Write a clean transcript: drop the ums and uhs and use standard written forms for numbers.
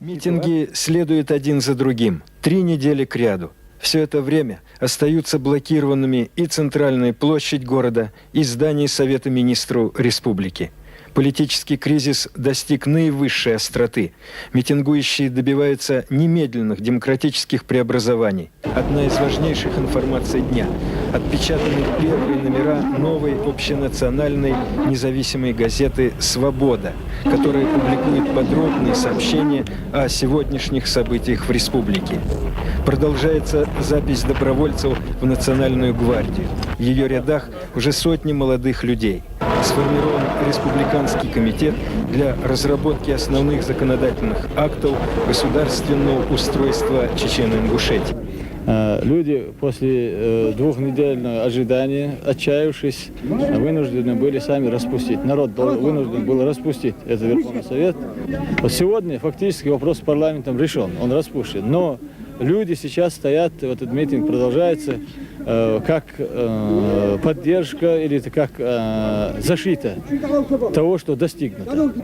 Митинги следуют один за другим, 3 недели кряду. Все это время остаются блокированными и центральная площадь города, и здание Совета Министров Республики. Политический кризис достиг наивысшей остроты. Митингующие добиваются немедленных демократических преобразований. Одна из важнейших информаций дня – отпечатаны первые номера новой общенациональной независимой газеты «Свобода», которая публикует подробные сообщения о сегодняшних событиях в республике. Продолжается запись добровольцев в Национальную гвардию. В ее рядах уже сотни молодых людей. Сформирован республиканский комитет для разработки основных законодательных актов государственного устройства Чечено-Ингушетии. Люди после двухнедельного ожидания, отчаявшись, вынуждены были сами распустить. Народ был вынужден был распустить этот Верховный Совет. Вот сегодня фактически вопрос с парламентом решен, он распущен. Но люди сейчас стоят, этот митинг продолжается, как поддержка или как защита того, что достигнуто.